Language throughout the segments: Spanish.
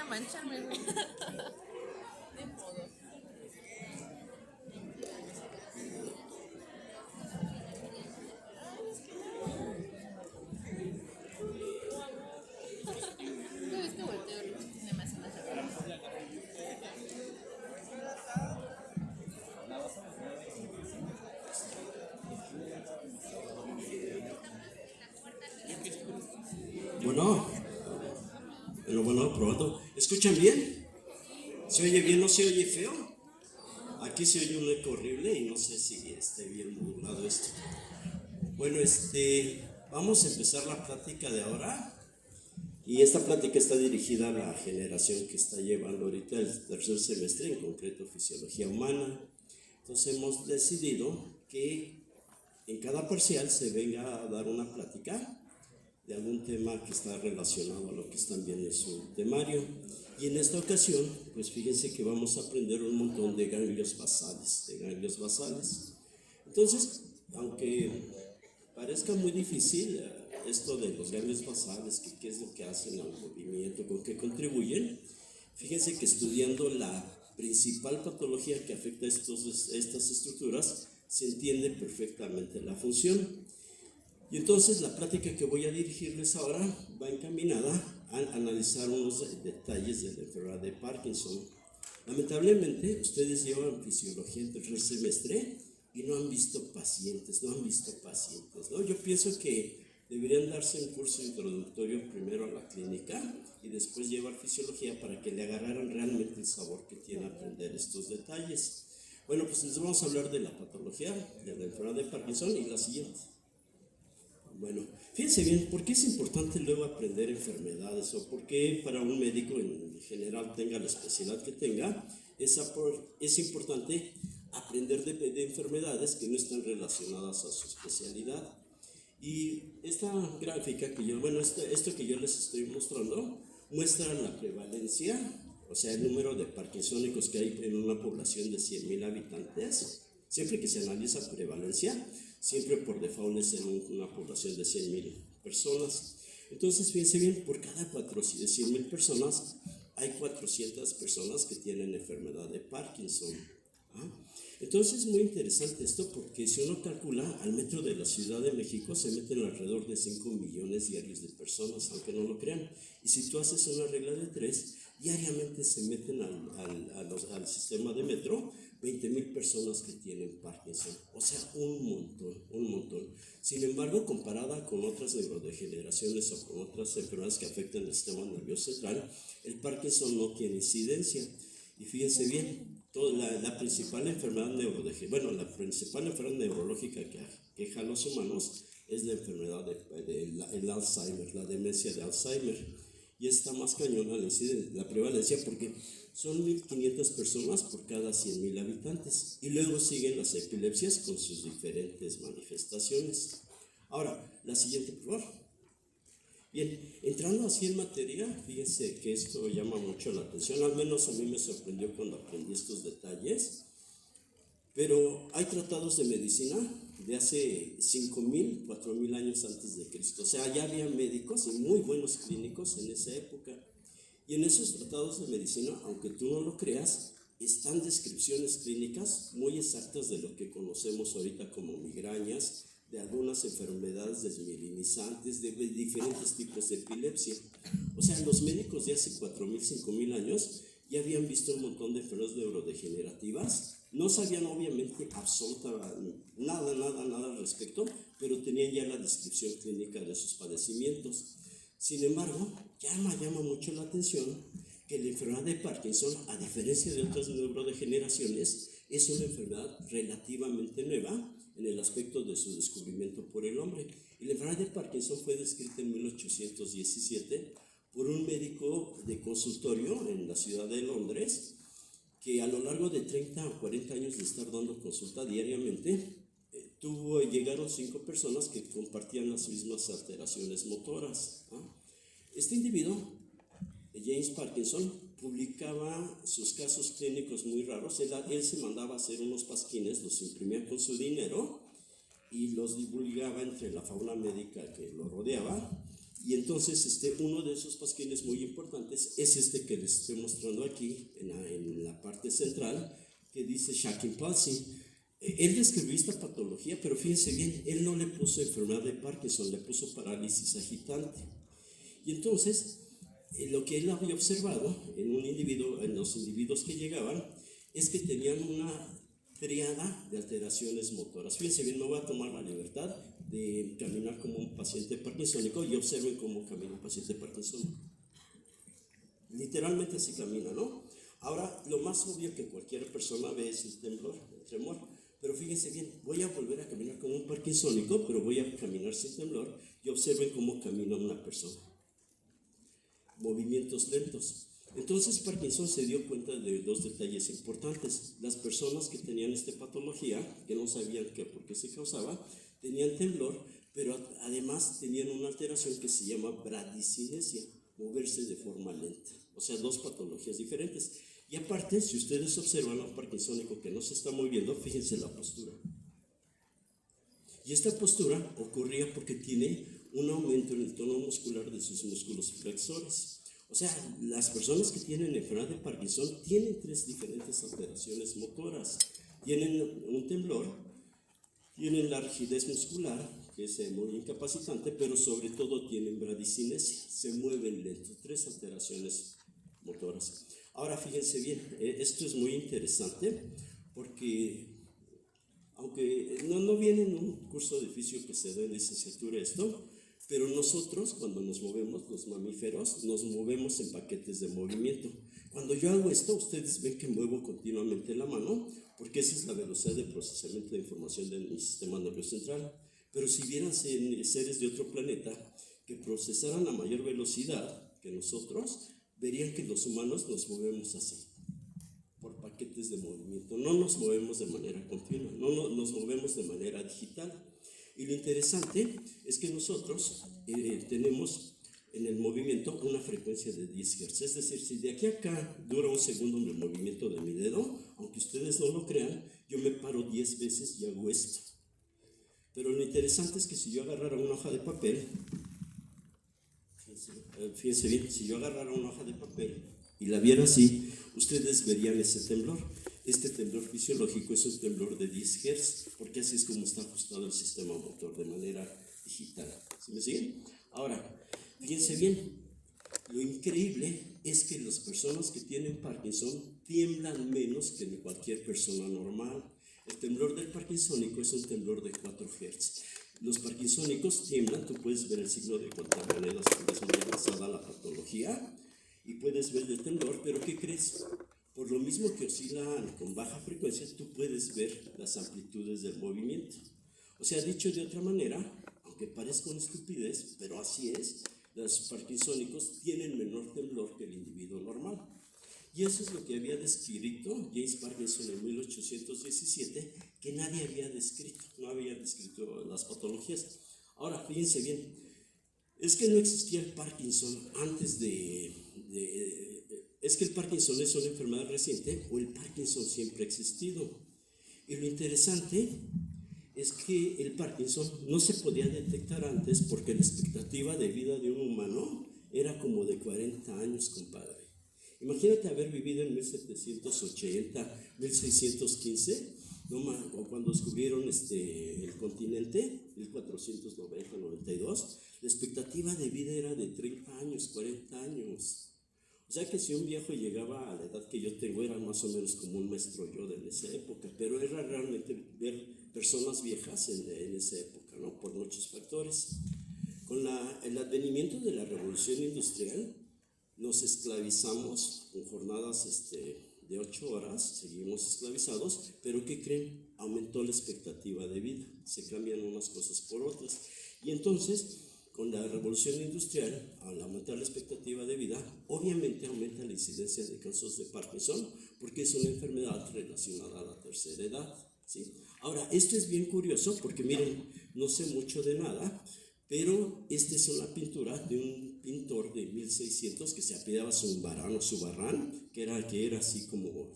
mancharme, güey. De modo. Cada vez que volteo, se me hace más rápido. Bueno, bueno, probando. ¿Escuchan bien? ¿Se oye bien? ¿No se oye feo? Aquí se oye un eco horrible y no sé si esté bien modulado esto. Bueno, vamos a empezar la plática de ahora. Y esta plática está dirigida a la generación que está llevando ahorita el tercer semestre, en concreto Fisiología Humana. Entonces hemos decidido que en cada parcial se venga a dar una plática de algún tema que está relacionado a lo que están viendo en su temario. Y en esta ocasión, pues fíjense que vamos a aprender un montón de ganglios basales, Entonces, aunque parezca muy difícil esto de los ganglios basales, que qué es lo que hacen al movimiento, con qué contribuyen, fíjense que estudiando la principal patología que afecta a estas estructuras, se entiende perfectamente la función. Y entonces la plática que voy a dirigirles ahora va encaminada a analizar unos detalles de la enfermedad de Parkinson. Lamentablemente, ustedes llevan fisiología en tercer semestre y no han visto pacientes, ¿no? Yo pienso que deberían darse un curso introductorio primero a la clínica y después llevar fisiología para que le agarraran realmente el sabor que tiene aprender estos detalles. Bueno, pues les vamos a hablar de la patología de la enfermedad de Parkinson y la siguiente. Bueno, fíjense bien, ¿por qué es importante luego aprender enfermedades? O por qué para un médico en general, tenga la especialidad que tenga, es importante aprender de enfermedades que no están relacionadas a su especialidad. Y esta gráfica que esto que yo les estoy mostrando, muestra la prevalencia, o sea, el número de parkinsónicos que hay en una población de 100,000 habitantes. Siempre que se analiza prevalencia, siempre por default es en una población de 100,000 personas. Entonces, fíjense bien, por cada 100,000 personas, hay 400 personas que tienen enfermedad de Parkinson. ¿Ah? Entonces es muy interesante esto, porque si uno calcula, al metro de la Ciudad de México se meten alrededor de 5 millones diarios de personas, aunque no lo crean. Y si tú haces una regla de 3, diariamente se meten al sistema de metro 20,000 personas que tienen Parkinson. O sea, un montón. Sin embargo, comparada con otras neurodegeneraciones o con otras enfermedades que afectan el sistema nervioso central, el Parkinson no tiene incidencia. Y fíjense bien, la principal enfermedad neurológica que aqueja a los humanos es la enfermedad del Alzheimer, la demencia de Alzheimer. Y está más cañona la prevalencia, porque son 1,500 personas por cada 100,000 habitantes. Y luego siguen las epilepsias con sus diferentes manifestaciones. Ahora, la siguiente, por favor. Bien, entrando así en materia, fíjense que esto llama mucho la atención, al menos a mí me sorprendió cuando aprendí estos detalles, pero hay tratados de medicina de hace 5,000, 4,000 años antes de Cristo. O sea, ya había médicos y muy buenos clínicos en esa época. Y en esos tratados de medicina, aunque tú no lo creas, están descripciones clínicas muy exactas de lo que conocemos ahorita como migrañas, de algunas enfermedades desmielinizantes, de diferentes tipos de epilepsia. O sea, los médicos de hace 4,000, 5,000 años ya habían visto un montón de enfermedades neurodegenerativas. No sabían obviamente absolutamente nada al respecto, pero tenían ya la descripción clínica de sus padecimientos. Sin embargo, llama mucho la atención que la enfermedad de Parkinson, a diferencia de otras neurodegeneraciones, es una enfermedad relativamente nueva en el aspecto de su descubrimiento por el hombre. Y la enfermedad de Parkinson fue descrita en 1817 por un médico de consultorio en la ciudad de Londres, que a lo largo de 30 o 40 años de estar dando consulta diariamente, llegaron 5 personas que compartían las mismas alteraciones motoras, ¿no? Este individuo, James Parkinson, publicaba sus casos clínicos muy raros. Él se mandaba a hacer unos pasquines, los imprimía con su dinero y los divulgaba entre la fauna médica que lo rodeaba. Y entonces uno de esos pasquines muy importantes es este que les estoy mostrando aquí en la parte central, que dice Shocking Palsy. Él describió esta patología, pero fíjense bien, él no le puso enfermedad de Parkinson, le puso parálisis agitante. Y entonces, lo que él había observado en los individuos que llegaban, es que tenían una triada de alteraciones motoras. Fíjense bien, me voy a tomar la libertad de caminar como un paciente parkinsónico y observen cómo camina un paciente parkinsónico. Literalmente así camina, ¿no? Ahora, lo más obvio que cualquier persona ve es el temblor, el tremor. Pero fíjense bien, voy a volver a caminar como un parkinsónico, pero voy a caminar sin temblor y observen cómo camina una persona. Movimientos lentos. Entonces Parkinson se dio cuenta de dos detalles importantes. Las personas que tenían esta patología, que no sabían por qué se causaba, tenían temblor, pero además tenían una alteración que se llama bradicinesia, moverse de forma lenta. O sea, dos patologías diferentes. Y aparte, si ustedes observan a un parkinsónico que no se está moviendo, fíjense la postura. Y esta postura ocurría porque tiene un aumento en el tono muscular de sus músculos flexores. O sea, las personas que tienen enfermedad de Parkinson tienen tres diferentes alteraciones motoras. Tienen un temblor, tienen la rigidez muscular, que es muy incapacitante, pero sobre todo tienen bradicinesia, se mueven lento, tres alteraciones motoras. Ahora fíjense bien, esto es muy interesante porque aunque no viene en un curso de fisio que se dé en licenciatura esto, pero nosotros cuando nos movemos, los mamíferos, nos movemos en paquetes de movimiento. Cuando yo hago esto, ustedes ven que muevo continuamente la mano, porque esa es la velocidad de procesamiento de información de mi sistema nervioso central. Pero si vieran seres de otro planeta que procesaran a mayor velocidad que nosotros, verían que los humanos nos movemos así, por paquetes de movimiento. No nos movemos de manera continua, no nos movemos de manera digital. Y lo interesante es que nosotros tenemos en el movimiento una frecuencia de 10 Hz. Es decir, si de aquí a acá dura un segundo en el movimiento de mi dedo, aunque ustedes no lo crean, yo me paro 10 veces y hago esto. Pero lo interesante es que si yo agarrara una hoja de papel, fíjense bien, si yo agarrara una hoja de papel y la viera así, ustedes verían ese temblor. Este temblor fisiológico es un temblor de 10 Hz, porque así es como está ajustado el sistema motor de manera digital. ¿Sí me siguen? Ahora, fíjense bien, lo increíble es que las personas que tienen Parkinson tiemblan menos que cualquier persona normal. El temblor del parkinsónico es un temblor de 4 Hz. Los parkinsónicos tiemblan, tú puedes ver el signo de contamonedas cuando es muy avanzada la patología y puedes ver el temblor, pero ¿qué crees? Por lo mismo que oscilan con baja frecuencia, tú puedes ver las amplitudes del movimiento. O sea, dicho de otra manera, aunque parezca una estupidez, pero así es, los parkinsónicos tienen menor temblor que el individuo normal. Y eso es lo que había descrito James Parkinson en 1817, que nadie había descrito, no había descrito las patologías. Ahora, fíjense bien, es que no existía el Parkinson antes es que el Parkinson es una enfermedad reciente o el Parkinson siempre ha existido. Y lo interesante es que el Parkinson no se podía detectar antes porque la expectativa de vida de un humano era como de 40 años, compadre. Imagínate haber vivido en 1780, 1615, ¿no? O cuando descubrieron el continente, 1490, 92, la expectativa de vida era de 30 años, 40 años. O sea que si un viejo llegaba a la edad que yo tengo, era más o menos como un maestro Yoda en esa época, pero era realmente ver personas viejas en esa época, ¿no? Por muchos factores. Con el advenimiento de la revolución industrial, nos esclavizamos con jornadas de 8 horas, seguimos esclavizados, pero ¿qué creen? Aumentó la expectativa de vida, se cambian unas cosas por otras. Y entonces, con la revolución industrial, al aumentar la expectativa de vida, obviamente aumenta la incidencia de casos de Parkinson, porque es una enfermedad relacionada a la tercera edad, ¿sí? Ahora, esto es bien curioso, porque miren, no sé mucho de nada, pero esta es una pintura de un pintor de 1600 que se apellidaba Zumbarán o Zubarrán, que era así como,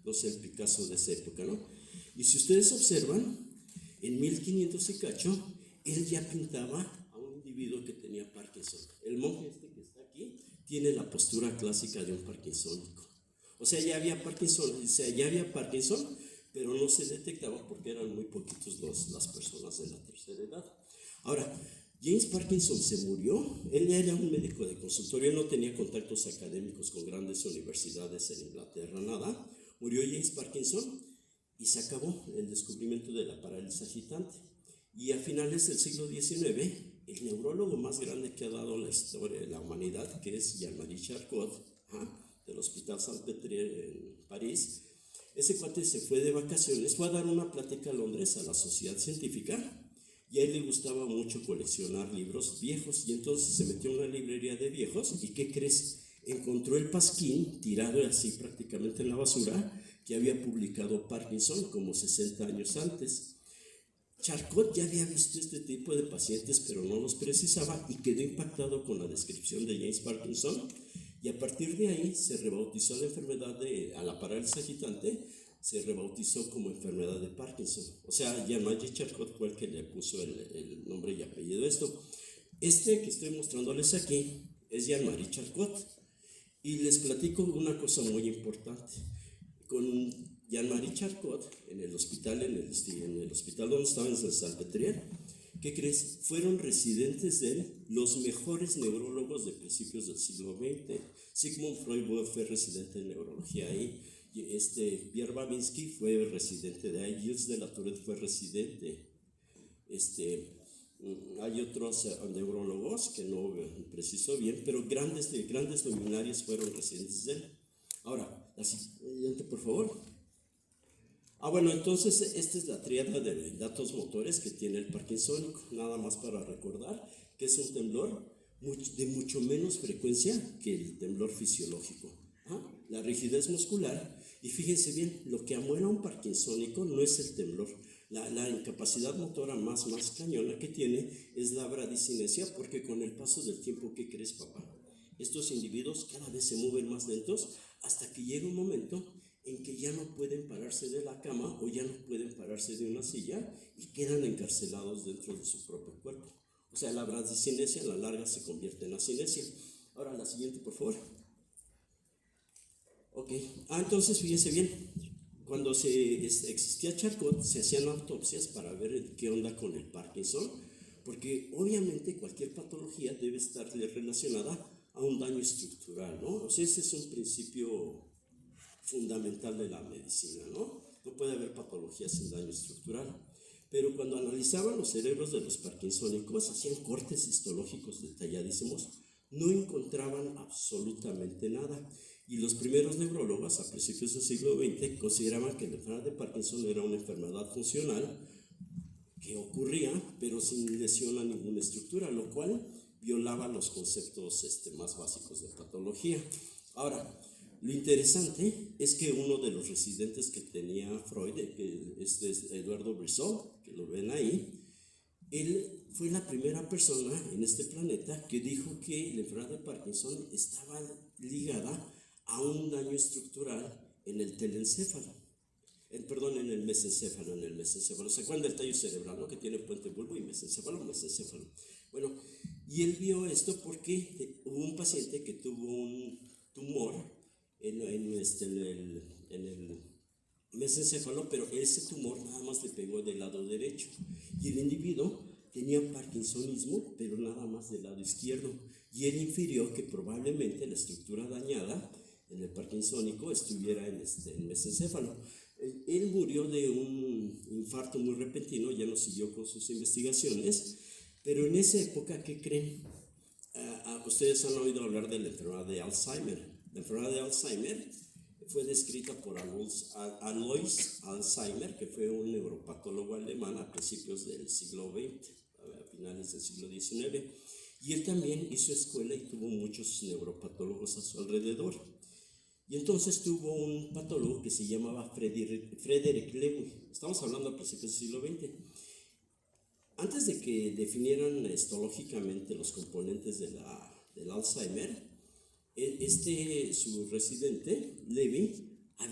no sé, el Picasso de esa época, ¿no? Y si ustedes observan, en 1500 y cacho, él ya pintaba a un individuo individuo que tenía Parkinson. El monje este que está aquí tiene la postura clásica de un parkinsónico. O sea, ya había Parkinson, pero no se detectaba porque eran muy poquitos las personas de la tercera edad. Ahora, James Parkinson se murió. Él era un médico de consultorio, él no tenía contactos académicos con grandes universidades en Inglaterra, nada. Murió James Parkinson y se acabó el descubrimiento de la parálisis agitante. Y a finales del siglo XIX, el neurólogo más grande que ha dado la historia de la humanidad, que es Jean-Marie Charcot, del Hospital Salpêtrière en París, ese cuate se fue de vacaciones, fue a dar una plática a Londres a la sociedad científica, y a él le gustaba mucho coleccionar libros viejos, y entonces se metió en una librería de viejos, y ¿qué crees? Encontró el pasquín tirado así prácticamente en la basura, que había publicado Parkinson como 60 años antes. Charcot ya había visto este tipo de pacientes, pero no los precisaba, y quedó impactado con la descripción de James Parkinson, y a partir de ahí se rebautizó la enfermedad a la parálisis agitante, se rebautizó como enfermedad de Parkinson. O sea, Jean-Marie Charcot fue el que le puso el nombre y apellido de esto. Este que estoy mostrándoles aquí es Jean-Marie Charcot, y les platico una cosa muy importante. Con Jean-Marie Charcot, en el hospital donde estaba en Salpêtrière, ¿qué crees? Fueron residentes de él los mejores neurólogos de principios del siglo XX. Sigmund Freud fue residente de neurología ahí, Pierre Babinski fue residente de ahí, Gilles de la Tourette fue residente. Hay otros neurólogos que no preciso bien, pero grandes luminarios fueron residentes de él. Ahora, la siguiente, por favor. Bueno, entonces esta es la tríada de datos motores que tiene el parkinsónico, nada más para recordar que es un temblor de mucho menos frecuencia que el temblor fisiológico. La rigidez muscular, y fíjense bien, lo que amuela a un parkinsónico no es el temblor. La incapacidad motora más cañona que tiene es la bradicinesia, porque con el paso del tiempo, ¿qué crees, papá? Estos individuos cada vez se mueven más lentos hasta que llega un momento en que ya no pueden pararse de la cama o ya no pueden pararse de una silla y quedan encarcelados dentro de su propio cuerpo. O sea, la bradicinesia a la larga se convierte en acinesia. Ahora, la siguiente, por favor. Ok. Entonces, fíjense bien. Cuando existía Charcot, se hacían autopsias para ver qué onda con el Parkinson, porque obviamente cualquier patología debe estar relacionada a un daño estructural, ¿no? O sea, ese es un principio fundamental de la medicina, ¿no? No puede haber patología sin daño estructural. Pero cuando analizaban los cerebros de los parkinsónicos, hacían cortes histológicos detalladísimos, no encontraban absolutamente nada. Y los primeros neurólogos a principios del siglo XX consideraban que la enfermedad de Parkinson era una enfermedad funcional que ocurría, pero sin lesión a ninguna estructura, lo cual violaba los conceptos más básicos de patología. Ahora, lo interesante es que uno de los residentes que tenía Freud, que es Eduardo Brisson, que lo ven ahí, él fue la primera persona en este planeta que dijo que la enfermedad de Parkinson estaba ligada a un daño estructural en el telencéfalo. En el mesencéfalo. ¿Se acuerdan del tallo cerebral, no? Que tiene puente bulbo y mesencéfalo. Bueno, y él vio esto porque hubo un paciente que tuvo un tumor en el mesencéfalo, pero ese tumor nada más le pegó del lado derecho. Y el individuo tenía parkinsonismo, pero nada más del lado izquierdo. Y él infirió que probablemente la estructura dañada en el parkinsónico estuviera en el mesencéfalo. Él murió de un infarto muy repentino, ya no siguió con sus investigaciones, pero en esa época, ¿qué creen? Ustedes han oído hablar de la enfermedad de Alzheimer. La enfermedad de Alzheimer fue descrita por Alois Alzheimer, que fue un neuropatólogo alemán a principios del siglo XX, a finales del siglo XIX, y él también hizo escuela y tuvo muchos neuropatólogos a su alrededor. Y entonces tuvo un patólogo que se llamaba Frederick Lewy. Estamos hablando a principios del siglo XX. Antes de que definieran histológicamente los componentes del Alzheimer, su residente, Lewy,